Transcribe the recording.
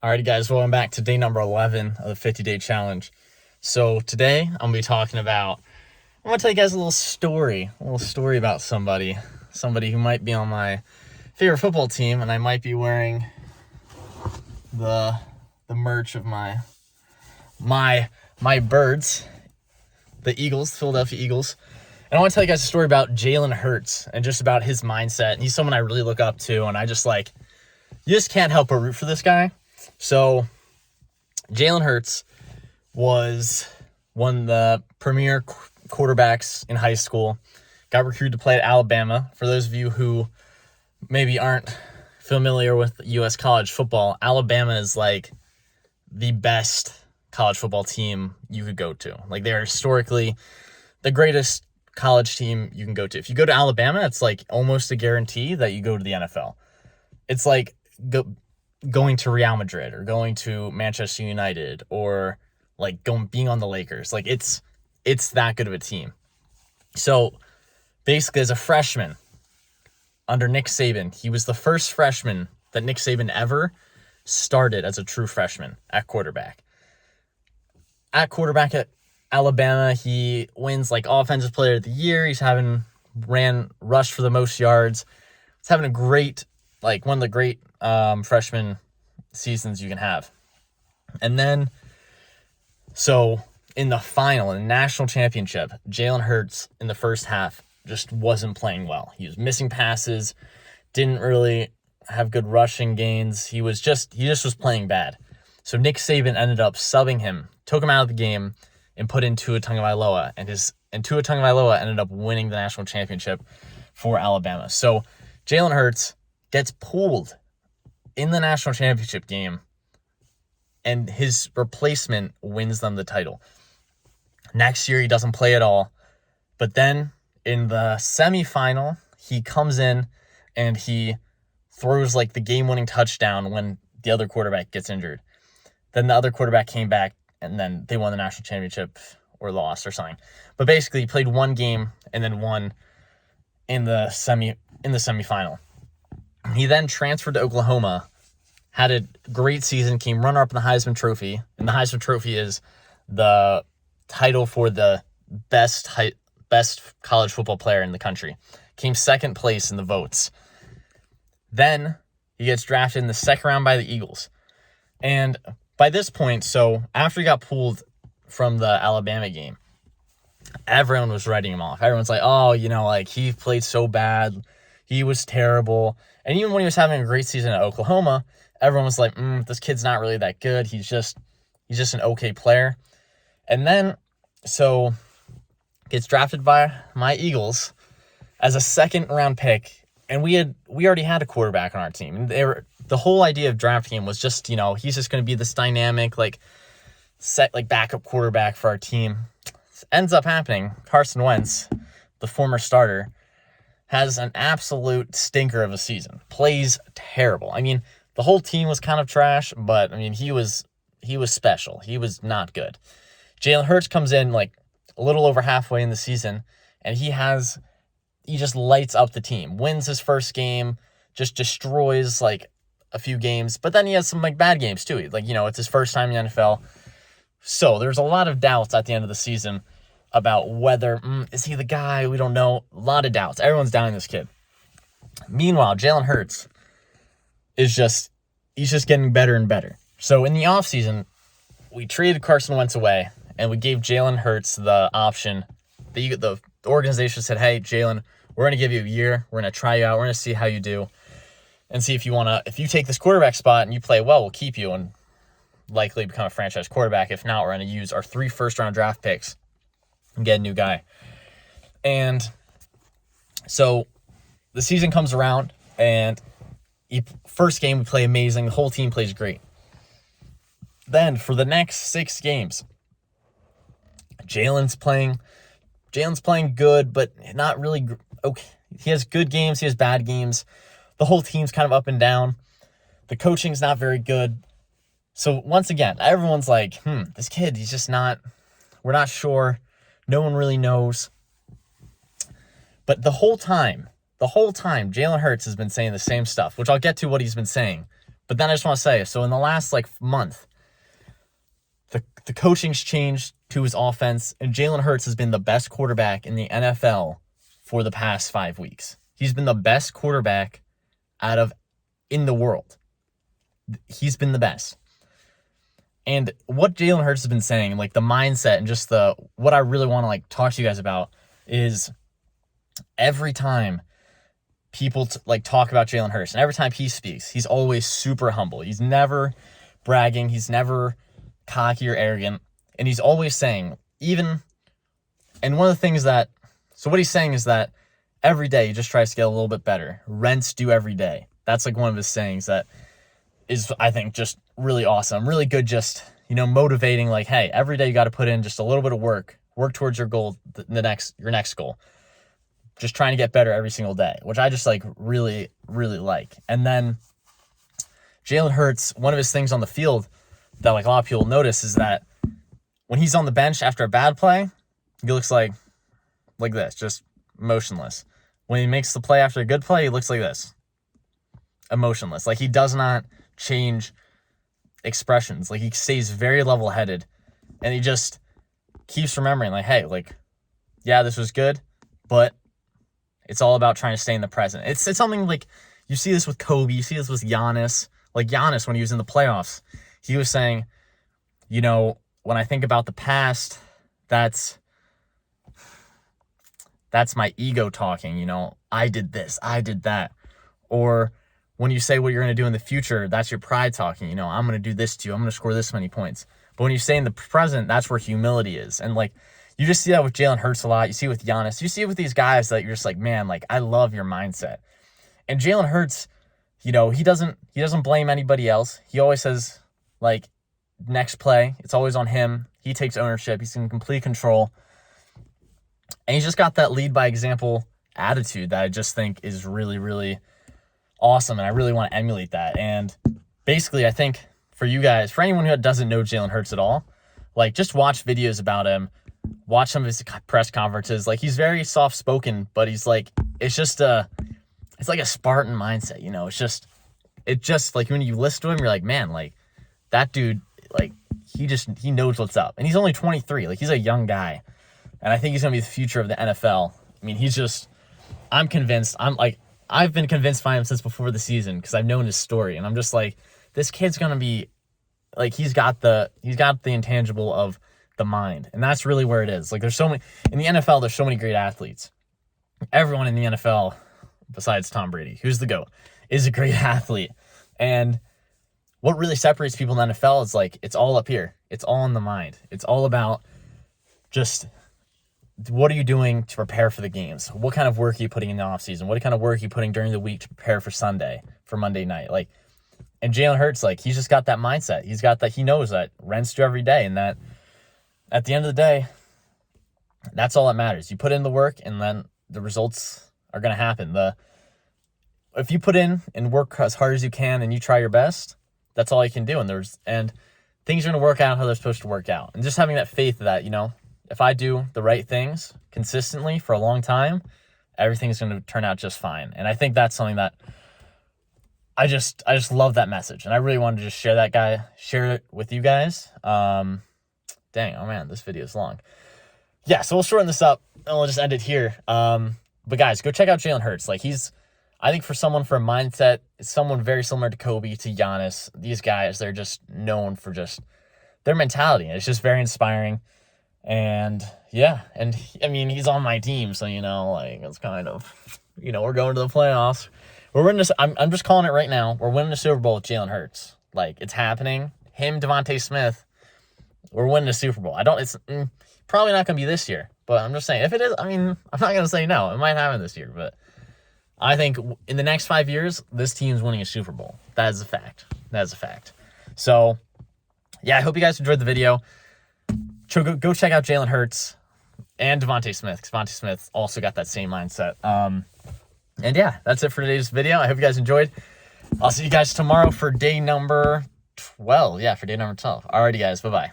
Alrighty, guys, welcome back to day number 11 of the 50-day challenge. So today I'm going to be talking about, I'm going to tell you guys a little story about somebody who might be on my favorite football team, and I might be wearing the merch of my birds, the Eagles, Philadelphia Eagles. And I want to tell you guys a story about Jalen Hurts and just about his mindset. And he's someone I really look up to, and I just you just can't help but root for this guy. So, Jalen Hurts was one of the premier quarterbacks in high school. Got recruited to play at Alabama. For those of you who maybe aren't familiar with U.S. college football, Alabama is the best college football team you could go to. They're historically the greatest college team you can go to. If you go to Alabama, it's almost a guarantee that you go to the NFL. It's going to Real Madrid or going to Manchester United or being on the Lakers. It's that good of a team. So basically, as a freshman under Nick Saban, he was the first freshman that Nick Saban ever started as a true freshman at quarterback. At quarterback at Alabama, he wins offensive player of the year. He's rushed for the most yards. He's having a great, one of the great freshman seasons you can have. And then, so in the national championship, Jalen Hurts in the first half just wasn't playing well. He was missing passes, didn't really have good rushing gains. He just was playing bad. So Nick Saban ended up subbing him, took him out of the game, and put in Tua Tagovailoa, and Tua Tagovailoa ended up winning the national championship for Alabama. So Jalen Hurts gets pulled in the national championship game, and his replacement wins them the title. Next year, he doesn't play at all, but then in the semifinal, he comes in and he throws the game-winning touchdown when the other quarterback gets injured. Then the other quarterback came back, and then they won the national championship or lost or something. But basically, he played one game and then won in the semifinal. He then transferred to Oklahoma, had a great season, came runner-up in the Heisman Trophy. And the Heisman Trophy is the title for the best college football player in the country. Came second place in the votes. Then he gets drafted in the second round by the Eagles. And by this point, so after he got pulled from the Alabama game, everyone was writing him off. Everyone's he played so bad. He was terrible. And even when he was having a great season at Oklahoma, everyone was this kid's not really that good. He's just an okay player. And then, so, gets drafted by my Eagles as a second-round pick. And we already had a quarterback on our team. And the whole idea of drafting him was just, he's just going to be this dynamic, backup quarterback for our team. Ends up happening. Carson Wentz, the former starter, has an absolute stinker of a season. Plays terrible. I mean, the whole team was kind of trash, but he was special. He was not good. Jalen Hurts comes in a little over halfway in the season, and he just lights up the team. Wins his first game, just destroys a few games, but then he has some bad games too. It's his first time in the NFL. So there's a lot of doubts at the end of the season about whether, is he the guy? We don't know. A lot of doubts. Everyone's doubting this kid. Meanwhile, Jalen Hurts he's just getting better and better. So in the offseason, we traded Carson Wentz away, and we gave Jalen Hurts the option. The organization said, hey, Jalen, we're going to give you a year. We're going to try you out. We're going to see how you do and see if you take this quarterback spot and you play well, we'll keep you and likely become a franchise quarterback. If not, we're going to use our 3 first-round draft picks and get a new guy. And so the season comes around, and first game we play amazing. The whole team plays great. Then for the next 6 games, Jalen's playing good, but not really okay. He has good games. He has bad games. The whole team's kind of up and down. The coaching's not very good. So once again, everyone's this kid, he's just not, we're not sure. No one really knows. But the whole time, Jalen Hurts has been saying the same stuff, which I'll get to what he's been saying. But then I just want to say, so in the last like month, the coaching's changed to his offense, and Jalen Hurts has been the best quarterback in the NFL for the past 5 weeks. He's been the best quarterback in the world. He's been the best. And what Jalen Hurts has been saying, like the mindset and just what I really want to like talk to you guys about is every time people talk about Jalen Hurts, and every time he speaks, he's always super humble. He's never bragging. He's never cocky or arrogant. And he's always saying, and one of the things so what he's saying is that every day he just tries to get a little bit better. Rents due every day. That's like one of his sayings that is, I think, just really awesome. Really good, just, motivating, like, hey, every day you got to put in just a little bit of work towards your goal, your next goal. Just trying to get better every single day, which I just like really, really like. And then Jalen Hurts, one of his things on the field that like a lot of people notice is that when he's on the bench after a bad play, he looks like this, just motionless. When he makes the play after a good play, he looks like this, emotionless. Like he does not change expressions. Like he stays very level-headed, and he just keeps remembering, like, hey, like, yeah, this was good, but it's all about trying to stay in the present. It's something like you see this with Kobe, you see this with Giannis. Like Giannis, when he was in the playoffs, he was saying, when I think about the past, that's my ego talking, I did this, I did that. Or when you say what you're going to do in the future, that's your pride talking, I'm going to do this to you, I'm going to score this many points. But when you say in the present, that's where humility is. And like, you just see that with Jalen Hurts a lot. You see it with Giannis. You see it with these guys that you're just like, man, like, I love your mindset. And Jalen Hurts, he doesn't blame anybody else. He always says, like, next play, it's always on him. He takes ownership. He's in complete control. And he's just got that lead by example attitude that I just think is really, really awesome. And I really want to emulate that. And basically, I think for you guys, for anyone who doesn't know Jalen Hurts at all, like, just watch videos about him. Watch some of his press conferences. Like, he's very soft-spoken, but he's like, it's like a Spartan mindset, It's just like when you listen to him, you're like, man, like, that dude, like, he knows what's up. And he's only 23. Like, he's a young guy. And I think he's going to be the future of the NFL. I mean, I'm convinced. I've been convinced by him since before the season because I've known his story. And I'm just like, this kid's going to be, like, he's got the intangible of the mind. And that's really where it is. Like, there's so many, in the NFL, there's so many great athletes. Everyone in the NFL, besides Tom Brady, who's the GOAT, is a great athlete. And what really separates people in the NFL is, like, it's all up here. It's all in the mind. It's all about just what are you doing to prepare for the games? What kind of work are you putting in the offseason? What kind of work are you putting during the week to prepare for Monday night? Like, and Jalen Hurts, like, he's just got that mindset. He's got that, he knows that rent's due every day, and that at the end of the day, that's all that matters. You put in the work, and then the results are going to happen. If you put in and work as hard as you can and you try your best, that's all you can do. And things are going to work out how they're supposed to work out. And just having that faith that, if I do the right things consistently for a long time, everything's going to turn out just fine. And I think that's something that I just love that message. And I really wanted to just share it with you guys. Oh man, this video is long. Yeah, so we'll shorten this up and we'll just end it here. But guys, go check out Jalen Hurts. Like, I think for a mindset, it's someone very similar to Kobe, to Giannis. These guys, they're just known for just their mentality. It's just very inspiring. And yeah, and I mean, he's on my team, so like, it's kind of, we're going to the playoffs. We're winning this. I'm just calling it right now. We're winning the Super Bowl with Jalen Hurts. Like, it's happening. Him, Devontae Smith, we're winning the Super Bowl. It's probably not going to be this year, but I'm just saying, if it is, I mean, I'm not going to say no. It might happen this year, but I think in the next 5 years, this team's winning a Super Bowl. That is a fact. So, yeah, I hope you guys enjoyed the video. Go check out Jalen Hurts and Devontae Smith, because Devontae Smith also got that same mindset. And yeah, that's it for today's video. I hope you guys enjoyed. I'll see you guys tomorrow for day number 12. Yeah, for day number 12. Alrighty, guys. Bye-bye.